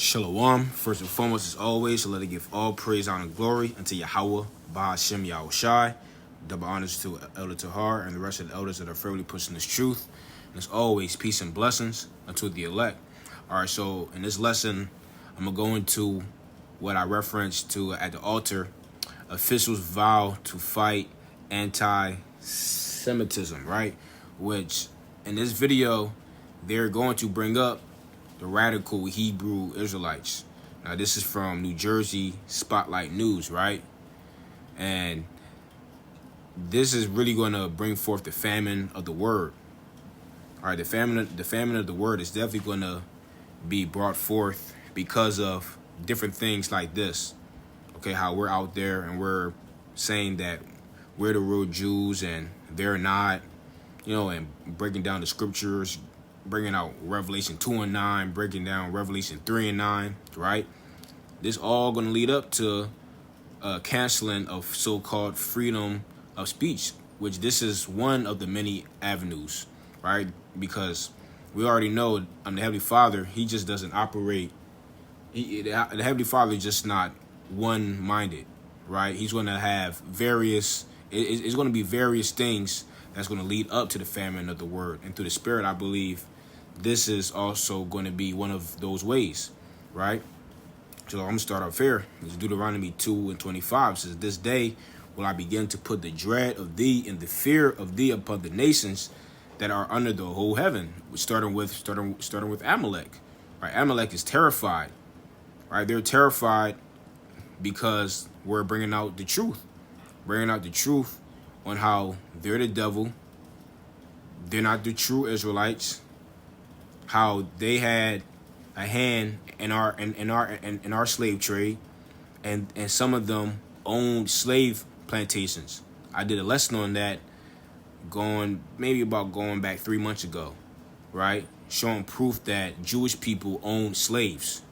Shalom. First and foremost, as always, let it give all praise, honor, and glory unto Yahweh, Bahashem Yahushai. Double honors to Elder Tahar and the rest of the elders that are fairly pushing this truth. And as always, peace and blessings unto the elect. All right, so in this lesson, I'm going to go into what I referenced to at the altar. Officials vow to fight anti-Semitism, right? Which, in this video, they're going to bring up the radical Hebrew Israelites. Now, this is from New Jersey Spotlight News, right? And this is really going to bring forth the famine of the word. All right, the famine of the word is definitely going to be brought forth because of different things like this. Okay, how we're out there and we're saying that we're the real Jews and they're not, and breaking down the scriptures, bringing out Revelation 2 and 9, breaking down Revelation 3 and 9, right? This all going to lead up to canceling of so-called freedom of speech, which this is one of the many avenues, right? Because we already know the Heavenly Father, he just doesn't operate. The Heavenly Father is just not one-minded, right? He's going to have various, it's going to be various things that's going to lead up to the famine of the word. And through the Spirit, I believe this is also going to be one of those ways, right? So I'm going to start off here. It's Deuteronomy 2 and 25. It says, "This day will I begin to put the dread of thee and the fear of thee upon the nations that are under the whole heaven." Starting with Amalek, right? Amalek is terrified, right? They're terrified because we're bringing out the truth on how they're the devil, they're not the true Israelites, how they had a hand in our slave trade, and some of them owned slave plantations. I did a lesson on that going back 3 months ago, right? Showing proof that Jewish people owned slaves.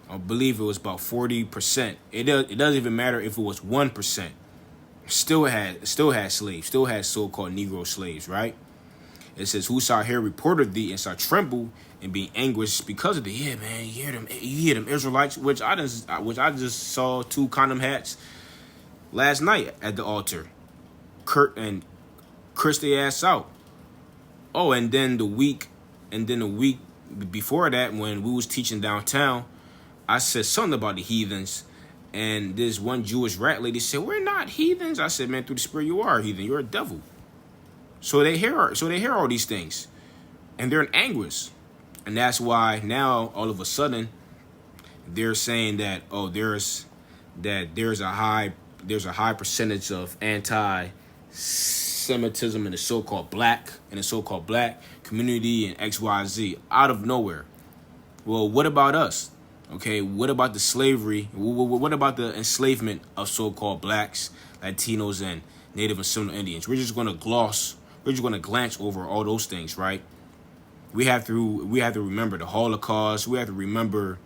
I believe it was about 40%. It doesn't even matter if it was 1%. Still had slaves, still had so-called Negro slaves, right? It says, "Who shall hear report of thee and shall tremble and be anguished because of thee?" Yeah, man, you hear them Israelites, which I just saw two condom hats last night at the altar. Kurt and Chris they ass out. Oh, and then the week before that, when we was teaching downtown, I said something about the heathens, and this one Jewish rat lady said, "We're not heathens." I said, "Man, through the Spirit, you are a heathen. You're a devil." So they hear all these things, and they're in anguish, and that's why now all of a sudden they're saying that there's a high percentage of anti-Semitism in the so-called black community and XYZ out of nowhere. Well, what about us? Okay, what about the slavery? What about the enslavement of so-called blacks, Latinos, and Native and Seminole Indians? We're just going to glance over all those things, right? We have to remember the Holocaust. We have to remember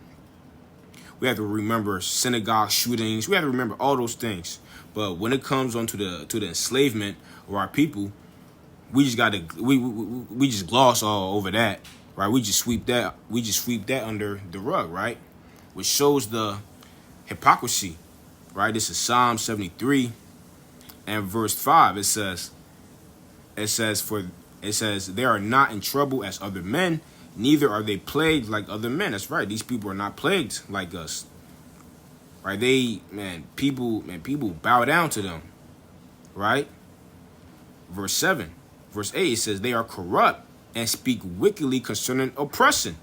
synagogue shootings. We have to remember all those things. But when it comes on to the enslavement of our people, we just gloss all over that, right? We just sweep that under the rug, right? Which shows the hypocrisy, right? This is Psalm 73 and verse 5. It says, "They are not in trouble as other men, neither are they plagued like other men." That's right. These people are not plagued like us, right? People bow down to them, right? Verse 8, it says, "They are corrupt and speak wickedly concerning oppression."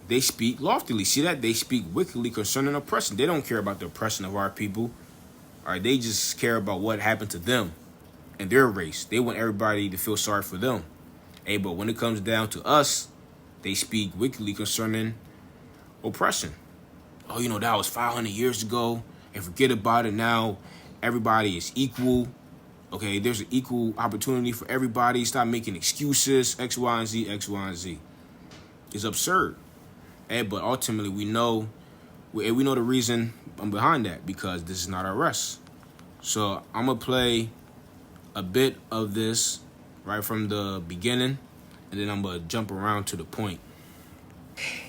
They speak loftily. See that? They speak wickedly concerning oppression. They don't care about the oppression of our people. All right, they just care about what happened to them and their race. They want everybody to feel sorry for them. Hey, but when it comes down to us, they speak wickedly concerning oppression. Oh, that was 500 years ago, and forget about it now. Everybody is equal. Okay, there's an equal opportunity for everybody. Stop making excuses, X, Y, and Z, X, Y, and Z. It's absurd. Hey, but ultimately we know the reason behind that, because this is not our rest. So I'm going to play a bit of this right from the beginning, and then I'm going to jump around to the point.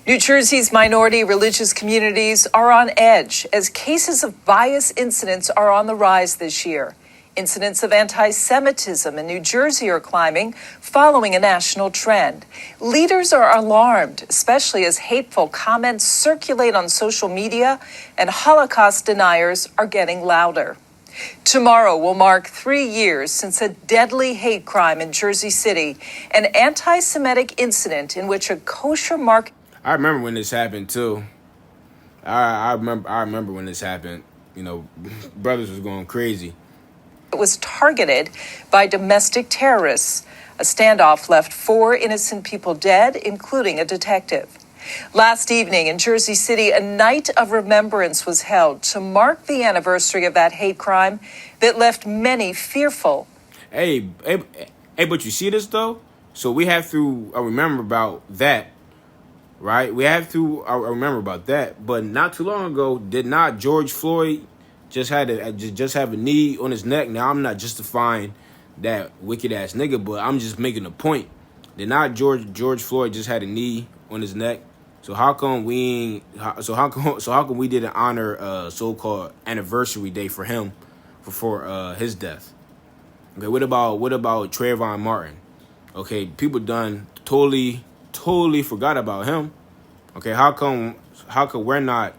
New Jersey's minority religious communities are on edge as cases of bias incidents are on the rise this year. Incidents of anti-Semitism in New Jersey are climbing, following a national trend. Leaders are alarmed, especially as hateful comments circulate on social media and Holocaust deniers are getting louder. Tomorrow will mark 3 years since a deadly hate crime in Jersey City, an anti-Semitic incident in which a kosher market... I remember when this happened too. I remember when this happened. You know, brothers was going crazy. It was targeted by domestic terrorists. A standoff left 4 innocent people dead, including a detective. Last evening in Jersey City, a night of remembrance was held to mark the anniversary of that hate crime that left many fearful. Hey, but you see this though? So we have to remember about that, right? We have to remember about that. But not too long ago, did not George Floyd just have a knee on his neck? Now, I'm not justifying that wicked ass nigga, but I'm just making a point. Did not George Floyd just had a knee on his neck? So how come we didn't honor so-called anniversary day for him for his death? Okay, what about Trayvon Martin? Okay, people done totally forgot about him. Okay, how come we're not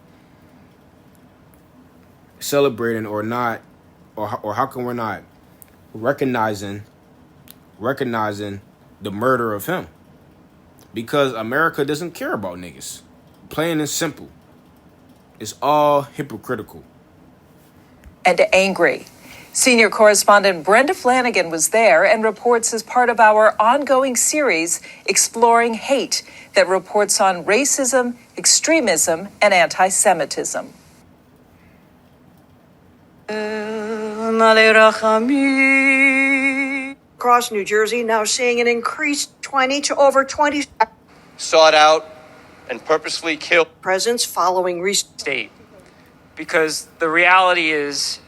celebrating or how come we're not recognizing the murder of him? Because America doesn't care about niggas. Plain and simple. It's all hypocritical. And angry. Senior correspondent Brenda Flanagan was there and reports as part of our ongoing series exploring hate that reports on racism, extremism, and anti-Semitism. Across New Jersey, now seeing an increased 20 to over 20 sought out and purposefully killed presence following recent state. Because the reality is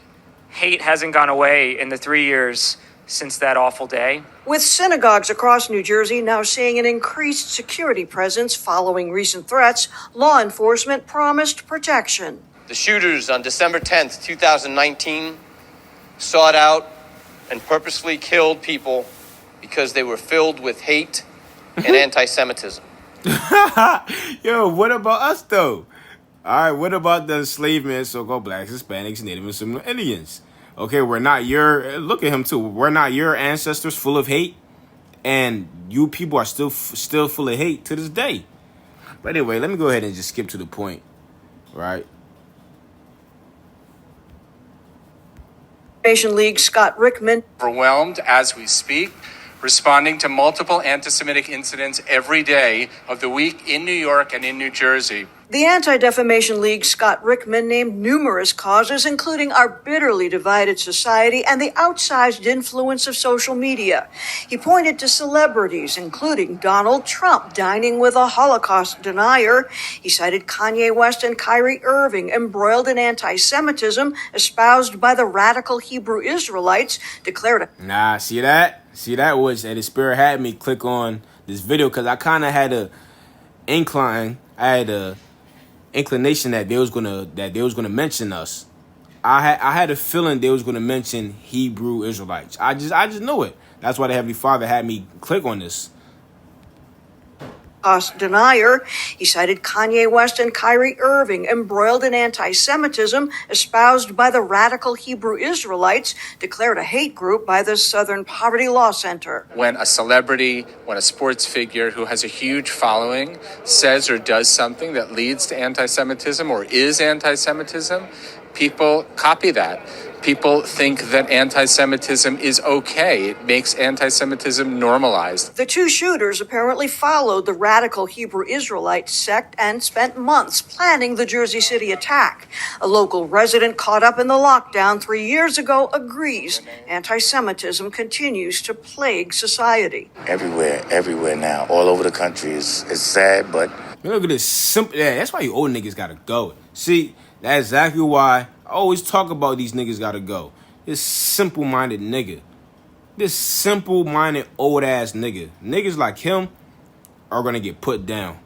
hate hasn't gone away in the 3 years since that awful day. With synagogues across New Jersey now seeing an increased security presence following recent threats, law enforcement promised protection. The shooters on December 10th, 2019 sought out and purposefully killed people because they were filled with hate and anti-Semitism. Yo, what about us though? All right, what about the enslaved men, so-called blacks, Hispanics, Native and Seminole Indians? Okay, look at him too. We're not your ancestors full of hate, and you people are still full of hate to this day. But anyway, let me go ahead and just skip to the point, right? Nation League Scott Rickman. Overwhelmed as we speak, responding to multiple anti-Semitic incidents every day of the week in New York and in New Jersey. The Anti-Defamation League Scott Rickman named numerous causes, including our bitterly divided society and the outsized influence of social media. He pointed to celebrities, including Donald Trump dining with a Holocaust denier. He cited Kanye West and Kyrie Irving embroiled in anti-Semitism espoused by the radical Hebrew Israelites, declared Nah, see that? See, that was the spirit had me click on this video because I kind of had a inclination that they was gonna mention us. I had a feeling they was gonna mention Hebrew Israelites. I just know it. That's why the Heavenly Father had me click on this. Denier. He cited Kanye West and Kyrie Irving embroiled in anti-Semitism espoused by the radical Hebrew Israelites, declared a hate group by the Southern Poverty Law Center. When a celebrity, when a sports figure who has a huge following says or does something that leads to anti-Semitism or is anti-Semitism, people copy that. People think that anti-Semitism is okay. It makes anti-Semitism normalized. The two shooters apparently followed the radical Hebrew Israelite sect and spent months planning the Jersey City attack. A local resident caught up in the lockdown 3 years ago agrees anti-Semitism continues to plague society. Everywhere now, all over the country. It's sad, but... Look at this simple... Yeah, that's why you old niggas gotta go. See, that's exactly why I always talk about these niggas gotta go. This simple-minded nigga. This simple-minded old-ass nigga. Niggas like him are gonna get put down.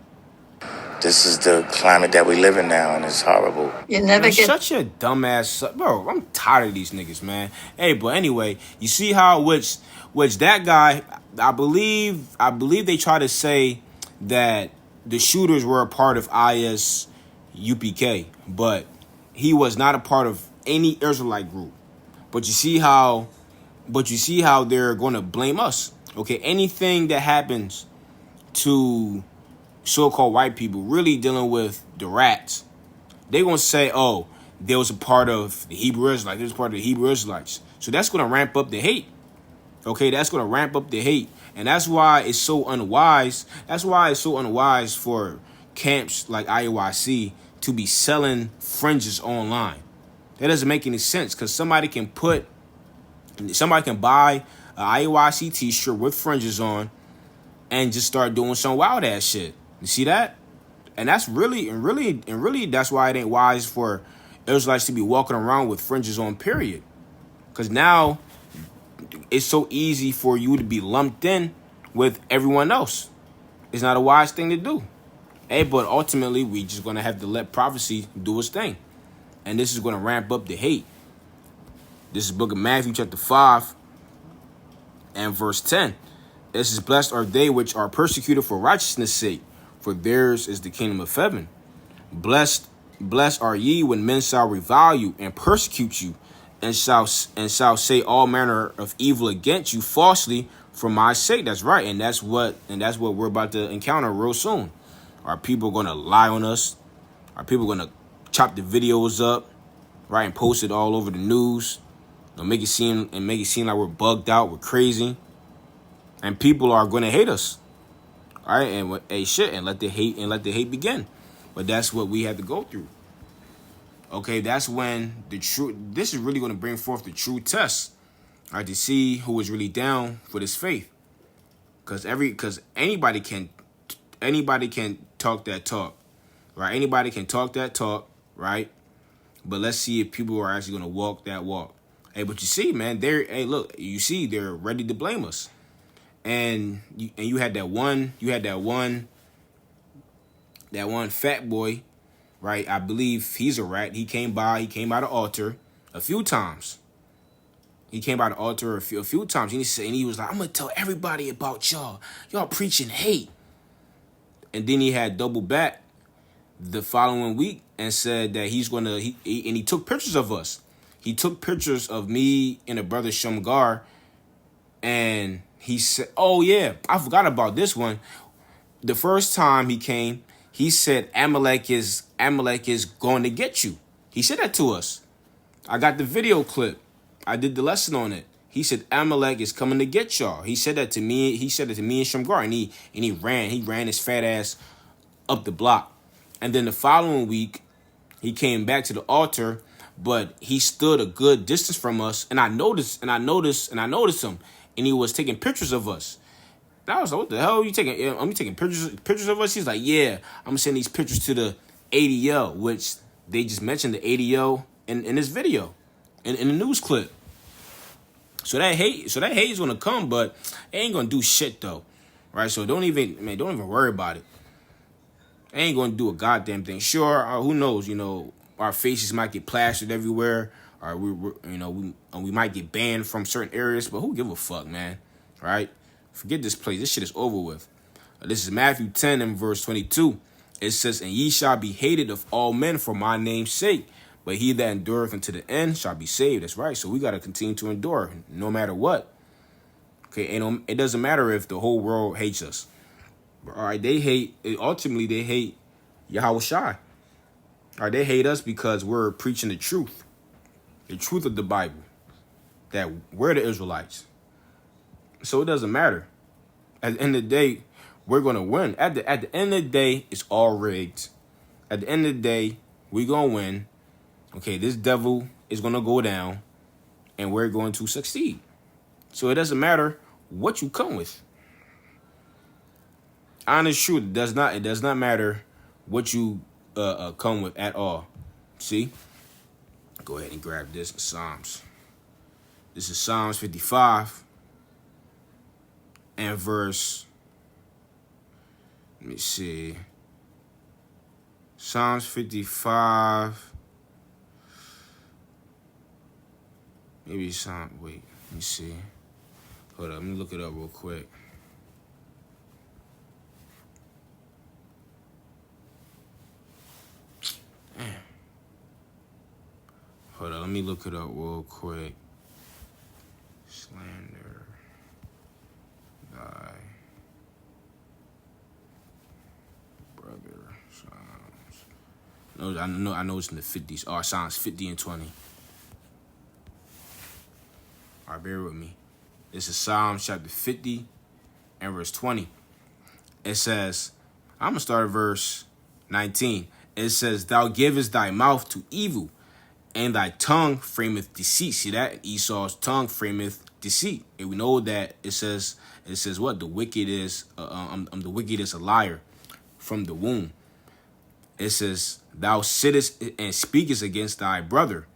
This is the climate that we live in now, and it's horrible. You never Man, get. shut your dumb ass up, bro. I'm tired of these niggas, man. Hey, but anyway, you see how which that guy, I believe they try to say that the shooters were a part of IS-UPK, but he was not a part of any Israelite group. But you see how they're going to blame us. Okay, anything that happens to so-called white people really dealing with the rats, they gonna say, oh, there was a part of the Hebrew Israelites. There was part of the Hebrew Israelites. So that's gonna ramp up the hate. Okay, that's gonna ramp up the hate, and that's why it's so unwise. That's why it's so unwise for camps like IUIC to be selling fringes online. That doesn't make any sense because somebody can buy an IUIC t-shirt with fringes on and just start doing some wild ass shit. You see that? And that's really, that's why it ain't wise for Israelites to be walking around with fringes on, period. Because now it's so easy for you to be lumped in with everyone else. It's not a wise thing to do. Hey, but ultimately, we just going to have to let prophecy do its thing. And this is going to ramp up the hate. This is Book of Matthew, chapter 5, and verse 10. This is, blessed are they which are persecuted for righteousness' sake, for theirs is the kingdom of heaven. Blessed are ye when men shall revile you and persecute you, and shall say all manner of evil against you falsely for my sake. That's right, and that's what we're about to encounter real soon. Are people going to lie on us? Are people going to chop the videos up, right, and post it all over the news? They'll make it seem like we're bugged out, we're crazy, and people are going to hate us. All right, and let the hate begin. But that's what we had to go through. Okay, that's when this is really going to bring forth the true test. All right, to see who is really down for this faith. Because anybody can talk that talk, right? Anybody can talk that talk, right? But let's see if people are actually going to walk that walk. Hey, but you see, man, they're ready to blame us. And you had that one fat boy, right? I believe he's a rat. He came by the altar a few times. He came by the altar a few times. And he was like, I'm going to tell everybody about y'all. Y'all preaching hate. And then he had double back the following week and said that he took pictures of us. He took pictures of me and a brother Shamgar, and he said, oh yeah, I forgot about this one. The first time he came, he said Amalek is going to get you. He said that to us. I got the video clip. I did the lesson on it. He said Amalek is coming to get y'all. He said that to me. He said it to me and Shamgar, and he ran his fat ass up the block. And then the following week, he came back to the altar, but he stood a good distance from us, and I noticed him, and he was taking pictures of us. And I was like, what the hell are you taking? Are you taking pictures of us? He's like, yeah, I'm gonna send these pictures to the ADL, which they just mentioned the ADL in this video, in the news clip. So that hate is gonna come, but it ain't gonna do shit though, right? So don't even worry about it. It ain't gonna do a goddamn thing. Sure, who knows? Our faces might get plastered everywhere, or we might get banned from certain areas. But who give a fuck, man? Right? Forget this place. This shit is over with. This is Matthew 10 and verse 22. It says, "And ye shall be hated of all men for my name's sake, but he that endureth unto the end shall be saved." That's right. So we got to continue to endure no matter what. Okay, and it doesn't matter if the whole world hates us. All right, ultimately they hate Yahweh Shai. All right, they hate us because we're preaching the truth of the Bible, that we're the Israelites. So it doesn't matter. At the end of the day, we're going to win. At the end of the day, it's all rigged. At the end of the day, we're going to win. Okay, this devil is going to go down, and we're going to succeed. So it doesn't matter what you come with. Honest truth, it does not matter what you come with at all. See? Go ahead and grab this in Psalms. This is Psalms 55 and verse, let me see, Psalms 55. Maybe Psalm. Wait, let me see. Hold up, let me look it up real quick. Damn. Hold up, let me look it up real quick. Slander thy brother. Psalms. No, I know it's in the 50s. Oh, Psalms 50 and 20. All right, bear with me. This is Psalms chapter 50 and verse 20. It says, I'm going to start at verse 19. It says, thou givest thy mouth to evil, and thy tongue frameth deceit. See that? Esau's tongue frameth deceit. And we know that it says what? The wicked is a liar from the womb. It says, thou sittest and speakest against thy brother.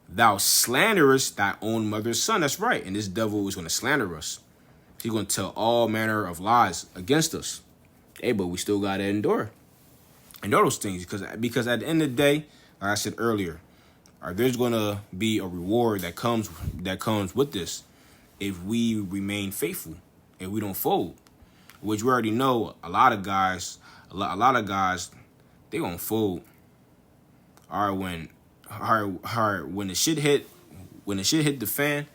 Thou slanderest thy own mother's son. That's right. And this devil is going to slander us. He's going to tell all manner of lies against us. Hey, but we still got to endure those things because at the end of the day, like I said earlier, there's going to be a reward that comes with this if we remain faithful, if we don't fold, which we already know a lot of guys, they going to fold. When the shit hit the fan,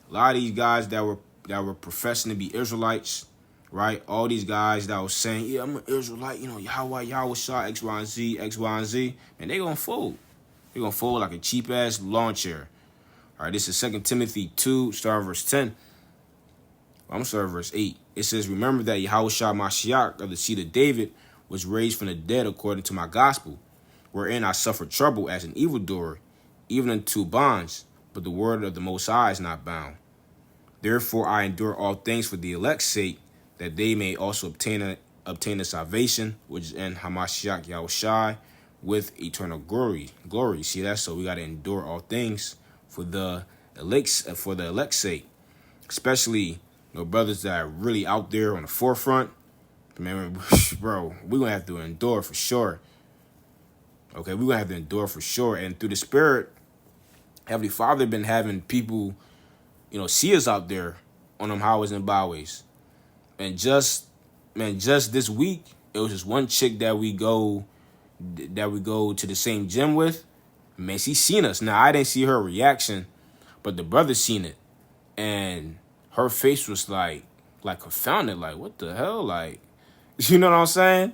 a lot of these guys that were professing to be Israelites, right? All these guys that was saying, yeah, I'm an Israelite, Yahweh shot X, Y, and Z, and they gonna fold. They're gonna fold like a cheap ass lawn chair. All right, this is 2 Timothy 2, start verse 10. I'm gonna start verse 8. It says, remember that Yahweh Mashiach of the seed of David was raised from the dead according to my gospel, wherein I suffered trouble as an evildoer, even unto bonds, but the word of the Most High is not bound. Therefore I endure all things for the elect's sake, that they may also obtain the salvation which is in Hamashiach Yahushai with eternal glory. See that? So we got to endure all things for the elect's sake, especially brothers that are really out there on the forefront. Man, bro, we're gonna have to endure for sure. Okay, we're gonna have to endure for sure. And through the Spirit, Heavenly Father been having people, see us out there on them highways and byways. And just this week, it was just one chick that we go to the same gym with. Man, she seen us. Now, I didn't see her reaction, but the brother seen it. And her face was like confounded, like, what the hell? Like, you know what I'm saying?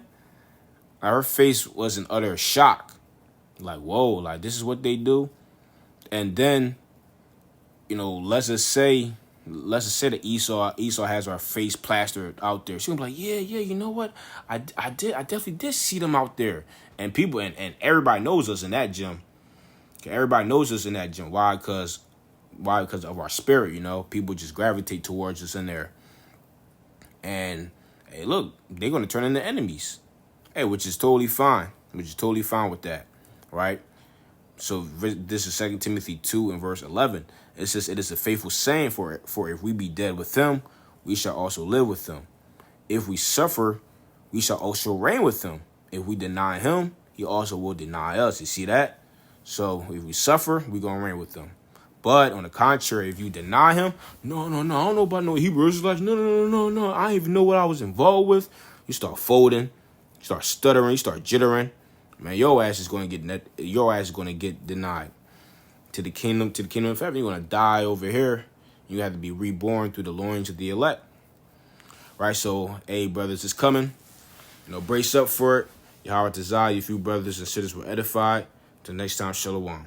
Like, her face was in utter shock. Like, whoa, like, this is what they do? And then, let's just say that Esau has our face plastered out there. She'll be like, yeah, you know what? I definitely did see them out there. And people, and everybody knows us in that gym. Okay, everybody knows us in that gym. Why? Because of our spirit, People just gravitate towards us in there. And, hey, look, they're going to turn into enemies. Hey, which is totally fine. With that, right? So this is 2 Timothy 2 and verse 11. It says, it is a faithful saying, for if we be dead with them, we shall also live with them. If we suffer, we shall also reign with them. If we deny him, he also will deny us. You see that? So if we suffer, we're going to reign with them. But on the contrary, if you deny him, no, I don't know about no Hebrew Israelites. No, I don't even know what I was involved with. You start folding, you start stuttering, you start jittering. Man, your ass is going to get denied to the kingdom of heaven. You're going to die over here. You have to be reborn through the loins of the elect. Right? So, hey, brothers, it's coming. Brace up for it. Yahweh Tazah, you few brothers and sisters were edified. Till next time, Shalom.